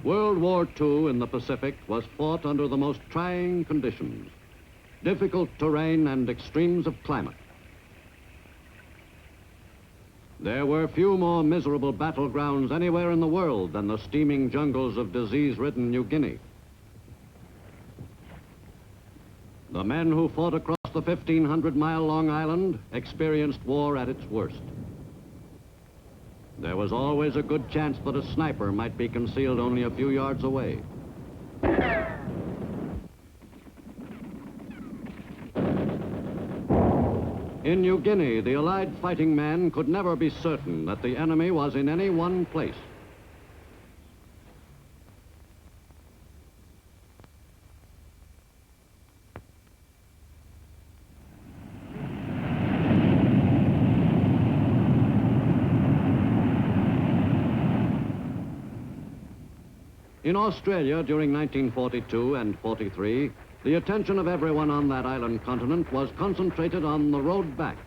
World War II in the Pacific was fought under the most trying conditions, difficult terrain and extremes of climate. There were few more miserable battlegrounds anywhere in the world than the steaming jungles of disease-ridden New Guinea. The men who fought across the 1,500-mile-long island experienced war at its worst. There was always a good chance that a sniper might be concealed only a few yards away. In New Guinea, the Allied fighting man could never be certain that the enemy was in any one place. In Australia during 1942 and 43, the attention of everyone on that island continent was concentrated on the road back,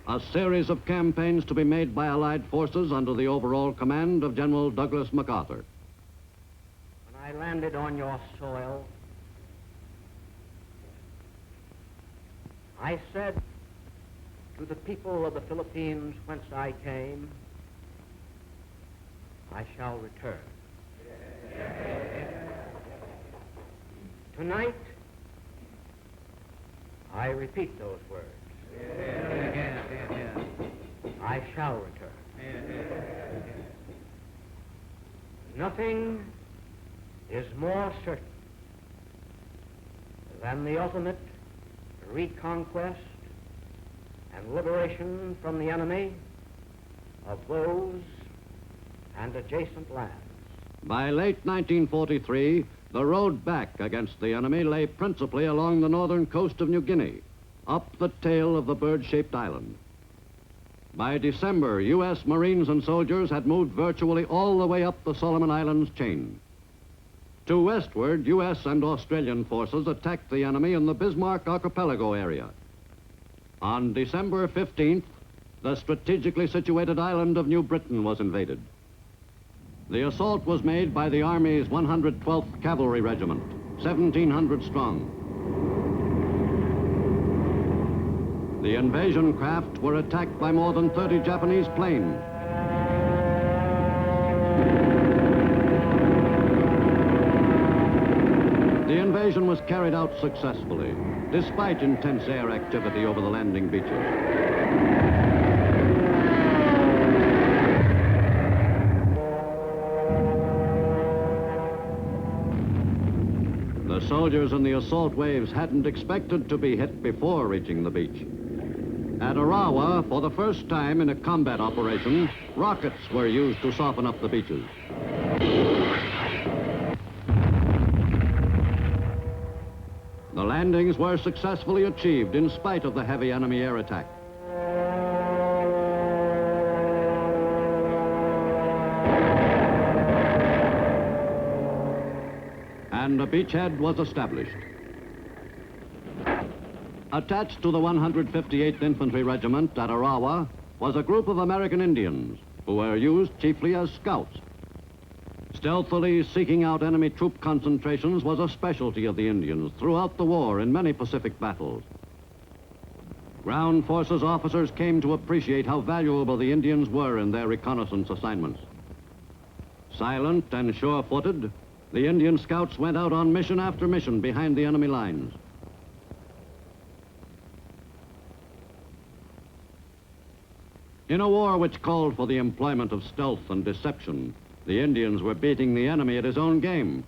a series of campaigns to be made by Allied forces under the overall command of General Douglas MacArthur. When I landed on your soil, I said to the people of the Philippines whence I came, I shall return. Tonight, I repeat those words. I shall return. Nothing is more certain than the ultimate reconquest and liberation from the enemy of those and adjacent lands. By late 1943, the road back against the enemy lay principally along the northern coast of New Guinea, up the tail of the bird-shaped island. By December, U.S. Marines and soldiers had moved virtually all the way up the Solomon Islands chain. To westward, U.S. and Australian forces attacked the enemy in the Bismarck Archipelago area. On December 15th, the strategically situated island of New Britain was invaded. The assault was made by the Army's 112th Cavalry Regiment, 1,700 strong. The invasion craft were attacked by more than 30 Japanese planes. The invasion was carried out successfully, despite intense air activity over the landing beaches. The soldiers in the assault waves hadn't expected to be hit before reaching the beach. At Arawa, for the first time in a combat operation, rockets were used to soften up the beaches. The landings were successfully achieved in spite of the heavy enemy air attack. And a beachhead was established. Attached to the 158th Infantry Regiment at Arawa was a group of American Indians who were used chiefly as scouts. Stealthily seeking out enemy troop concentrations was a specialty of the Indians throughout the war in many Pacific battles. Ground forces officers came to appreciate how valuable the Indians were in their reconnaissance assignments. Silent and sure-footed, the Indian scouts went out on mission after mission behind the enemy lines. In a war which called for the employment of stealth and deception, the Indians were beating the enemy at his own game.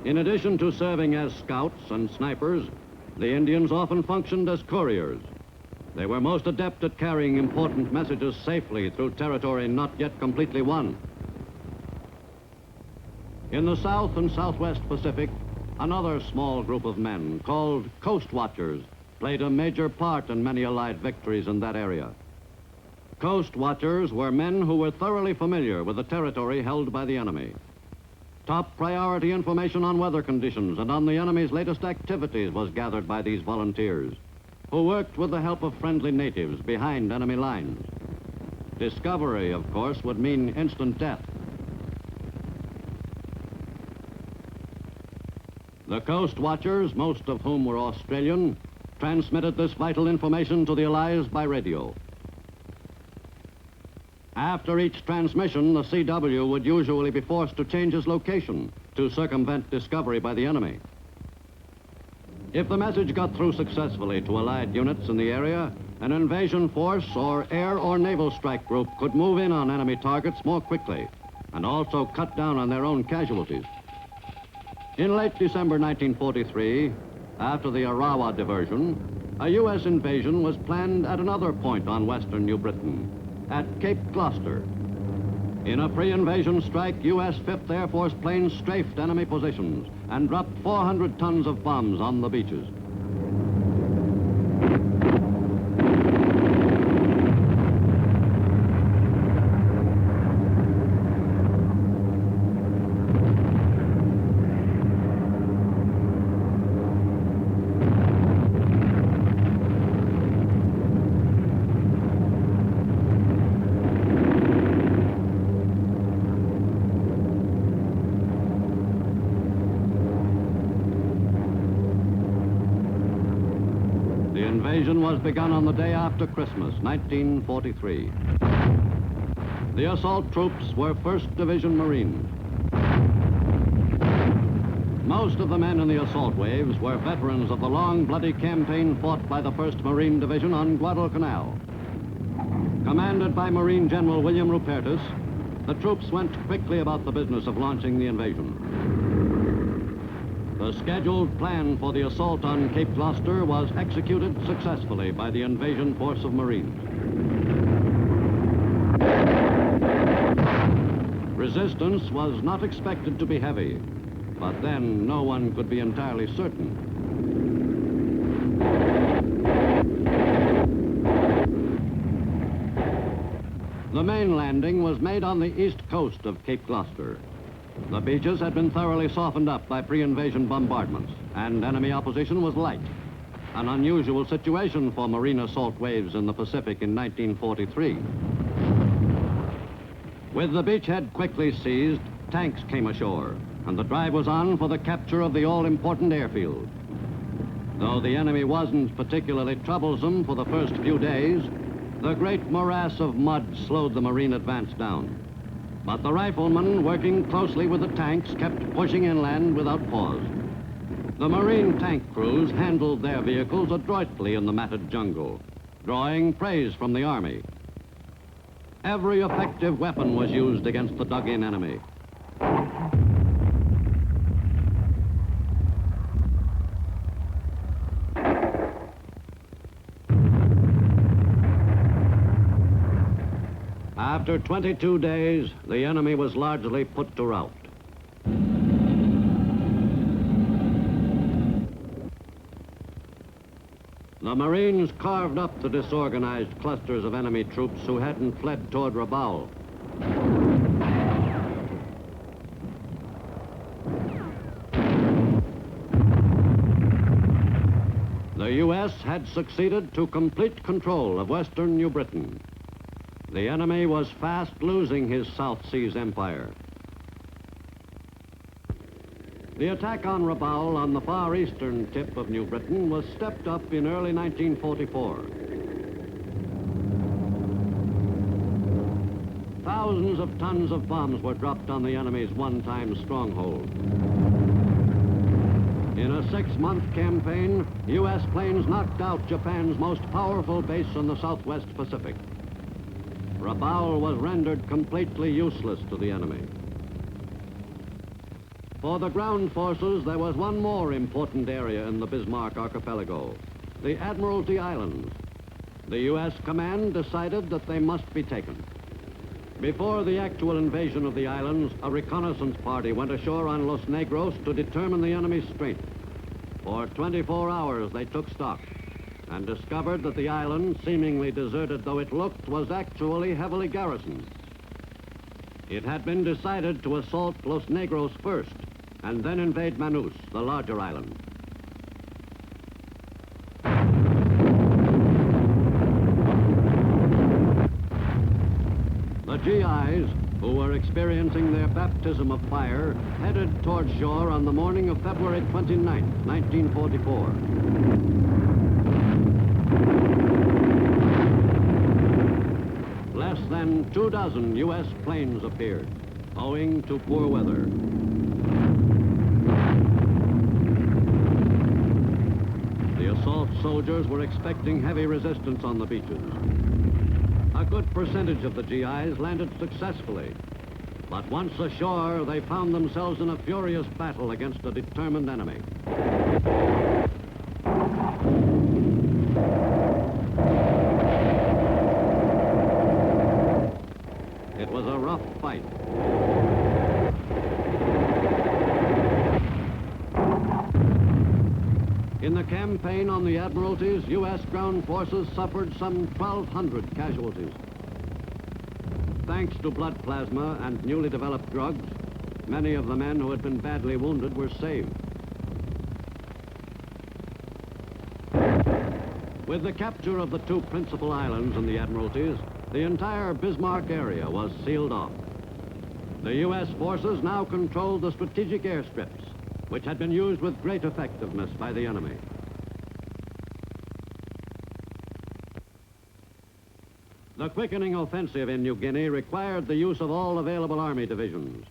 In addition to serving as scouts and snipers, the Indians often functioned as couriers. They were most adept at carrying important messages safely through territory not yet completely won. In the South and Southwest Pacific, another small group of men called Coast Watchers played a major part in many Allied victories in that area. Coast watchers were men who were thoroughly familiar with the territory held by the enemy. Top priority information on weather conditions and on the enemy's latest activities was gathered by these volunteers, who worked with the help of friendly natives behind enemy lines. Discovery, of course, would mean instant death. The coast watchers, most of whom were Australian, transmitted this vital information to the Allies by radio. After each transmission, the CW would usually be forced to change its location to circumvent discovery by the enemy. If the message got through successfully to Allied units in the area, an invasion force or air or naval strike group could move in on enemy targets more quickly and also cut down on their own casualties. In late December 1943, after the Arawa diversion, a U.S. invasion was planned at another point on western New Britain, at Cape Gloucester. In a pre-invasion strike, U.S. 5th Air Force planes strafed enemy positions and dropped 400 tons of bombs on the beaches. The invasion was begun on the day after Christmas, 1943. The assault troops were 1st Division Marines. Most of the men in the assault waves were veterans of the long, bloody campaign fought by the 1st Marine Division on Guadalcanal. Commanded by Marine General William Rupertus, the troops went quickly about the business of launching the invasion. The scheduled plan for the assault on Cape Gloucester was executed successfully by the invasion force of Marines. Resistance was not expected to be heavy, but then no one could be entirely certain. The main landing was made on the east coast of Cape Gloucester. The beaches had been thoroughly softened up by pre-invasion bombardments, and enemy opposition was light, an unusual situation for marine assault waves in the Pacific in 1943. With the beachhead quickly seized, tanks came ashore, and the drive was on for the capture of the all-important airfield. Though the enemy wasn't particularly troublesome for the first few days, the great morass of mud slowed the Marine advance down. But the riflemen, working closely with the tanks, kept pushing inland without pause. The Marine tank crews handled their vehicles adroitly in the matted jungle, drawing praise from the Army. Every effective weapon was used against the dug-in enemy. After 22 days, the enemy was largely put to rout. The Marines carved up the disorganized clusters of enemy troops who hadn't fled toward Rabaul. The U.S. had succeeded to complete control of western New Britain. The enemy was fast losing his South Seas empire. The attack on Rabaul on the far eastern tip of New Britain was stepped up in early 1944. Thousands of tons of bombs were dropped on the enemy's one-time stronghold. In a 6-month campaign, U.S. planes knocked out Japan's most powerful base in the Southwest Pacific. Rabaul was rendered completely useless to the enemy. For the ground forces, there was one more important area in the Bismarck archipelago, the Admiralty Islands. The U.S. command decided that they must be taken. Before the actual invasion of the islands, a reconnaissance party went ashore on Los Negros to determine the enemy's strength. For 24 hours, they took stock. and discovered that the island, seemingly deserted though it looked, was actually heavily garrisoned. It had been decided to assault Los Negros first, and then invade Manus, the larger island. The GIs, who were experiencing their baptism of fire, headed toward shore on the morning of February 29, 1944. Less than 24 U.S. planes appeared, owing to poor weather. The assault soldiers were expecting heavy resistance on the beaches. A good percentage of the GIs landed successfully, but once ashore, they found themselves in a furious battle against a determined enemy. It was a rough fight. In the campaign on the Admiralties, U.S. ground forces suffered some 1,200 casualties. Thanks to blood plasma and newly developed drugs, many of the men who had been badly wounded were saved. With the capture of the two principal islands in the Admiralties, the entire Bismarck area was sealed off. The U.S. forces now controlled the strategic airstrips, which had been used with great effectiveness by the enemy. The quickening offensive in New Guinea required the use of all available Army divisions.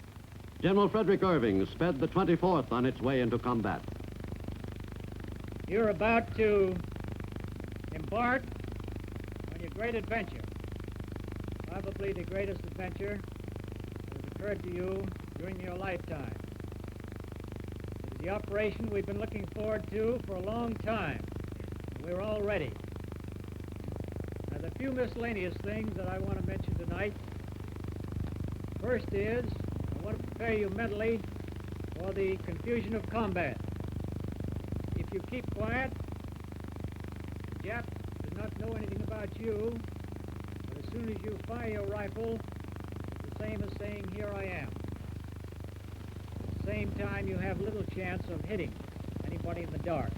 General Frederick Irving sped the 24th on its way into combat. You're about to embark on your great adventure, probably the greatest adventure that has occurred to you during your lifetime. It is the operation we've been looking forward to for a long time. We're all ready. Now, the few miscellaneous things that I want to mention tonight. First is, I want to prepare you mentally for the confusion of combat. If you keep quiet, the Jap does not know anything about you, but as soon as you fire your rifle, it's the same as saying, "Here I am." At the same time, you have little chance of hitting anybody in the dark.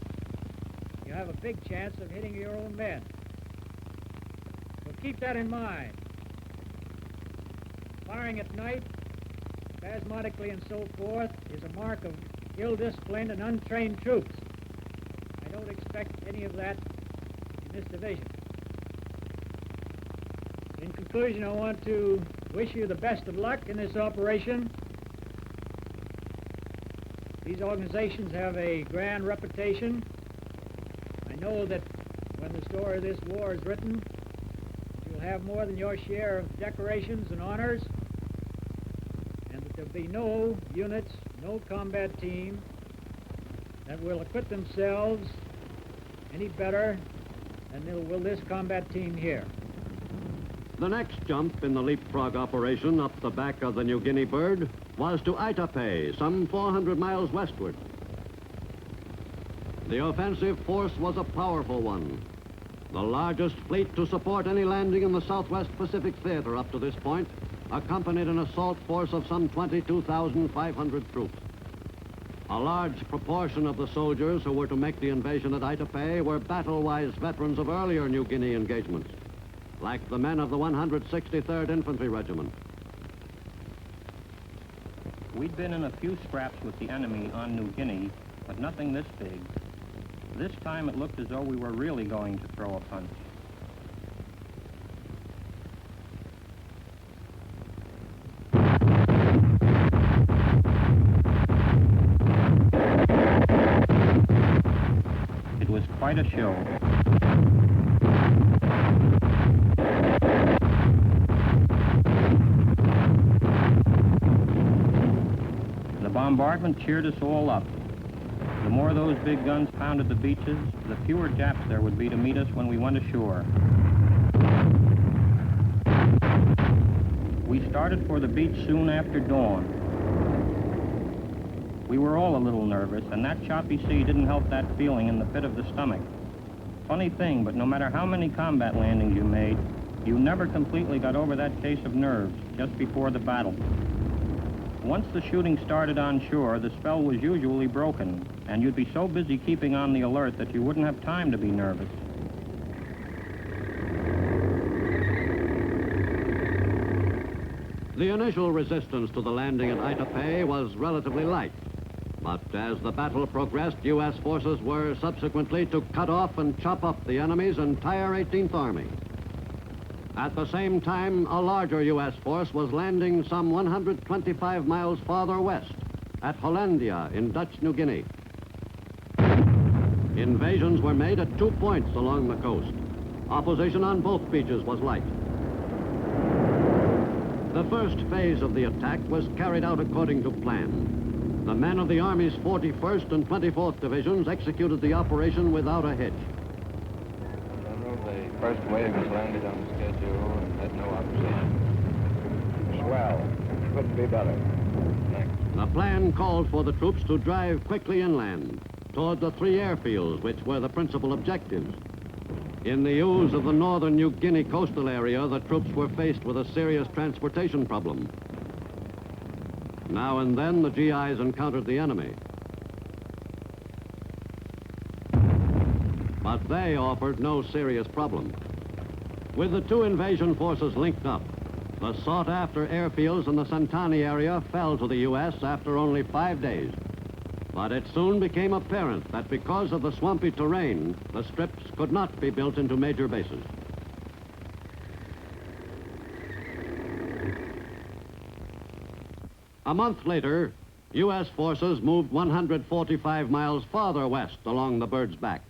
You have a big chance of hitting your own men. So keep that in mind. Firing at night, spasmodically and so forth, is a mark of ill-disciplined and untrained troops. I don't expect any of that in this division. In conclusion, I want to wish you the best of luck in this operation. These organizations have a grand reputation. I know that when the story of this war is written, you'll have more than your share of decorations and honors, and that there'll be no units, no combat team that will acquit themselves any better than will this combat team here. The next jump in the leapfrog operation up the back of the New Guinea bird was to Aitape, some 400 miles westward. The offensive force was a powerful one, the largest fleet to support any landing in the Southwest Pacific Theater up to this point, accompanied an assault force of some 22,500 troops. A large proportion of the soldiers who were to make the invasion at Aitape were battle-wise veterans of earlier New Guinea engagements, like the men of the 163rd Infantry Regiment. We'd been in a few scraps with the enemy on New Guinea, but nothing this big. This time it looked as though we were really going to throw a punch. It was quite a show. The bombardment cheered us all up. The more those big guns pounded the beaches, the fewer Japs there would be to meet us when we went ashore. We started for the beach soon after dawn. We were all a little nervous, and that choppy sea didn't help that feeling in the pit of the stomach. Funny thing, but no matter how many combat landings you made, you never completely got over that case of nerves just before the battle. Once the shooting started on shore, the spell was usually broken, and you'd be so busy keeping on the alert that you wouldn't have time to be nervous. The initial resistance to the landing at Itapé was relatively light. But as the battle progressed, U.S. forces were subsequently to cut off and chop up the enemy's entire 18th Army. At the same time, a larger U.S. force was landing some 125 miles farther west at Hollandia in Dutch New Guinea. Invasions were made at 2 points along the coast. Opposition on both beaches was light. The first phase of the attack was carried out according to plan. The men of the Army's 41st and 24th Divisions executed the operation without a hitch. General, the first wave was landed on schedule and had no opposition. Swell. Couldn't be better. Thanks. The plan called for the troops to drive quickly inland toward the 3 airfields, which were the principal objectives. In the ooze of the northern New Guinea coastal area, the troops were faced with a serious transportation problem. Now and then, the GIs encountered the enemy. But they offered no serious problem. With the 2 invasion forces linked up, the sought-after airfields in the Santani area fell to the U.S. after only 5 days. But it soon became apparent that because of the swampy terrain, the strips could not be built into major bases. A month later, U.S. forces moved 145 miles farther west along the Bird's Back.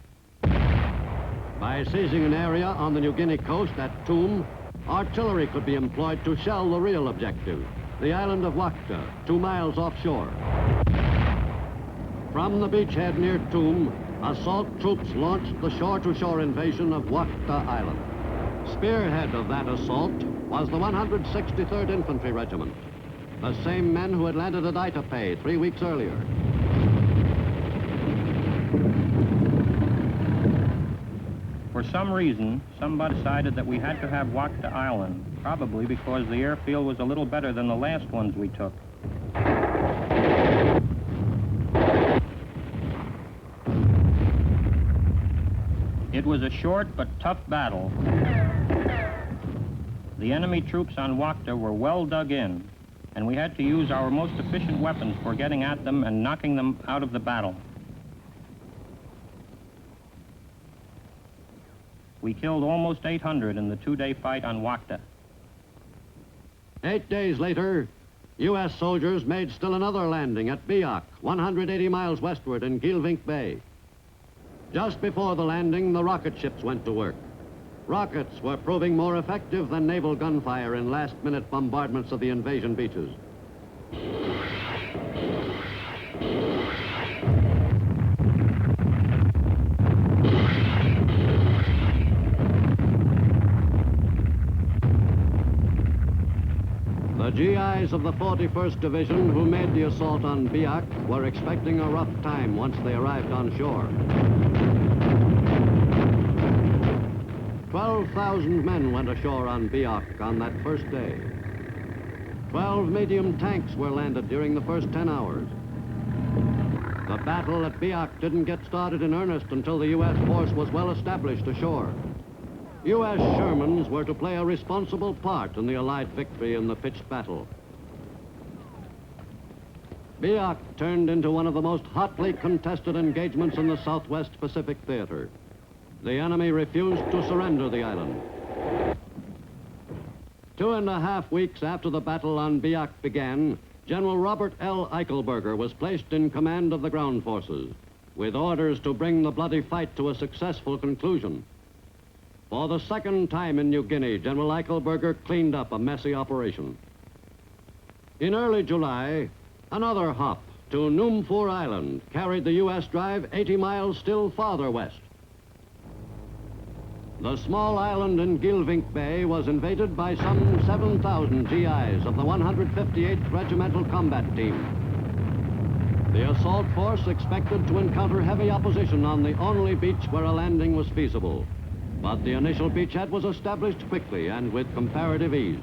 By seizing an area on the New Guinea coast at Toom, artillery could be employed to shell the real objective, the island of Wakta, 2 miles offshore. From the beachhead near Toom, assault troops launched the shore-to-shore invasion of Wakta Island. Spearhead of that assault was the 163rd Infantry Regiment, the same men who had landed at Itapé 3 weeks earlier. For some reason, somebody decided that we had to have Wakta Island, probably because the airfield was a little better than the last ones we took. It was a short but tough battle. The enemy troops on Wakta were well dug in, and we had to use our most efficient weapons for getting at them and knocking them out of the battle. We killed almost 800 in the 2-day fight on Wakta. 8 days later, U.S. soldiers made still another landing at Biak, 180 miles westward in Gilvink Bay. Just before the landing, the rocket ships went to work. Rockets were proving more effective than naval gunfire in last-minute bombardments of the invasion beaches. The GIs of the 41st Division who made the assault on Biak were expecting a rough time once they arrived on shore. 12,000 men went ashore on Biak on that first day. 12 medium tanks were landed during the first 10 hours. The battle at Biak didn't get started in earnest until the U.S. force was well established ashore. U.S. Shermans were to play a responsible part in the Allied victory in the pitched battle. Biak turned into one of the most hotly contested engagements in the Southwest Pacific Theater. The enemy refused to surrender the island. 2.5 weeks after the battle on Biak began, General Robert L. Eichelberger was placed in command of the ground forces, with orders to bring the bloody fight to a successful conclusion. For the second time in New Guinea, General Eichelberger cleaned up a messy operation. In early July, another hop to Numfur Island carried the U.S. drive 80 miles still farther west. The small island in Gilvink Bay was invaded by some 7,000 GIs of the 158th Regimental Combat Team. The assault force expected to encounter heavy opposition on the only beach where a landing was feasible. But the initial beachhead was established quickly and with comparative ease.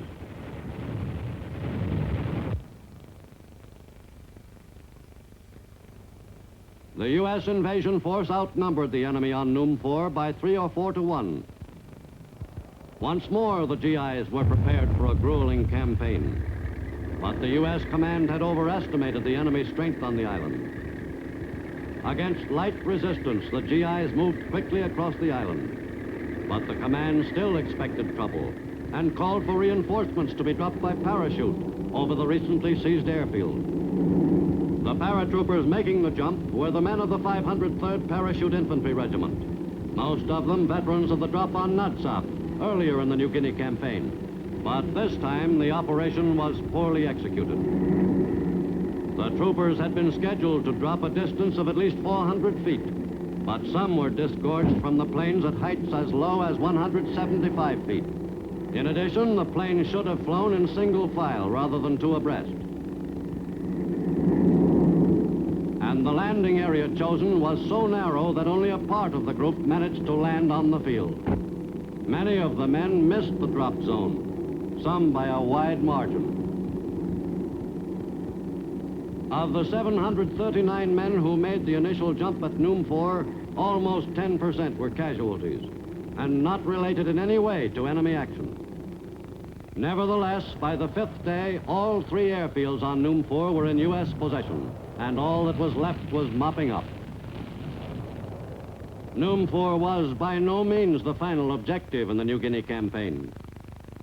The U.S. invasion force outnumbered the enemy on Noom 4 by 3 or 4 to 1. Once more, the GIs were prepared for a grueling campaign. But the U.S. command had overestimated the enemy's strength on the island. Against light resistance, the GIs moved quickly across the island. But the command still expected trouble and called for reinforcements to be dropped by parachute over the recently seized airfield. The paratroopers making the jump were the men of the 503rd Parachute Infantry Regiment, most of them veterans of the drop on Nadsat earlier in the New Guinea campaign. But this time, the operation was poorly executed. The troopers had been scheduled to drop a distance of at least 400 feet, but some were disgorged from the planes at heights as low as 175 feet. In addition, the plane should have flown in single file rather than two abreast. And the landing area chosen was so narrow that only a part of the group managed to land on the field. Many of the men missed the drop zone, some by a wide margin. Of the 739 men who made the initial jump at Noom 4, almost 10% were casualties, and not related in any way to enemy action. Nevertheless, by the fifth day, all three airfields on Noom 4 were in U.S. possession, and all that was left was mopping up. Noom 4 was by no means the final objective in the New Guinea campaign.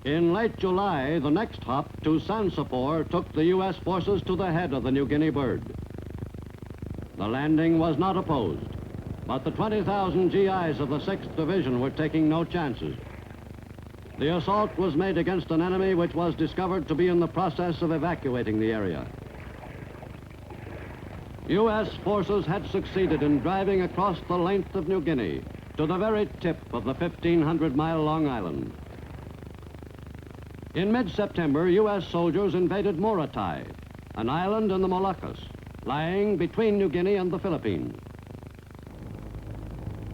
In late July, the next hop to Sansapor took the U.S. forces to the head of the New Guinea bird. The landing was not opposed, but the 20,000 GIs of the 6th Division were taking no chances. The assault was made against an enemy which was discovered to be in the process of evacuating the area. U.S. forces had succeeded in driving across the length of New Guinea to the very tip of the 1,500-mile-long island. In mid-September, U.S. soldiers invaded Morotai, an island in the Moluccas, lying between New Guinea and the Philippines.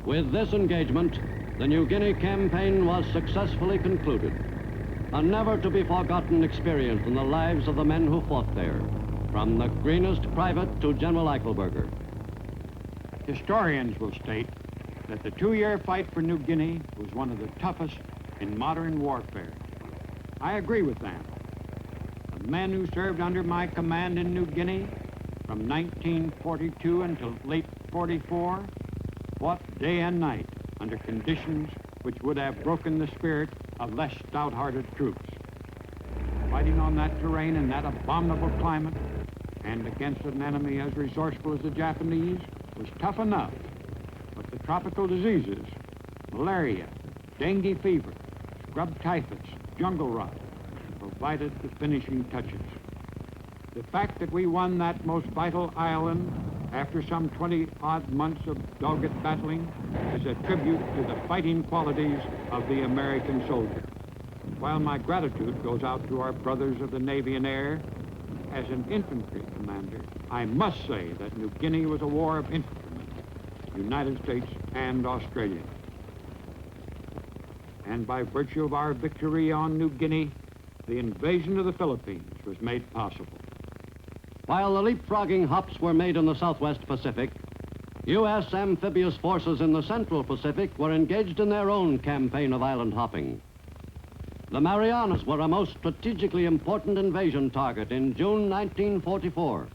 With this engagement, the New Guinea campaign was successfully concluded, a never-to-be-forgotten experience in the lives of the men who fought there, from the greenest private to General Eichelberger. Historians will state that the two-year fight for New Guinea was one of the toughest in modern warfare. I agree with them. The men who served under my command in New Guinea from 1942 until late 44 fought day and night under conditions which would have broken the spirit of less stout-hearted troops. Fighting on that terrain in that abominable climate and against an enemy as resourceful as the Japanese was tough enough, but the tropical diseases, malaria, dengue fever, scrub typhus, jungle rot, provided the finishing touches. The fact that we won that most vital island after some 20-odd months of dogged battling is a tribute to the fighting qualities of the American soldier. While my gratitude goes out to our brothers of the Navy and Air, as an infantry commander, I must say that New Guinea was a war of infantrymen, United States and Australia. And by virtue of our victory on New Guinea, the invasion of the Philippines was made possible. While the leapfrogging hops were made in the Southwest Pacific, U.S. amphibious forces in the Central Pacific were engaged in their own campaign of island hopping. The Marianas were a most strategically important invasion target in June 1944.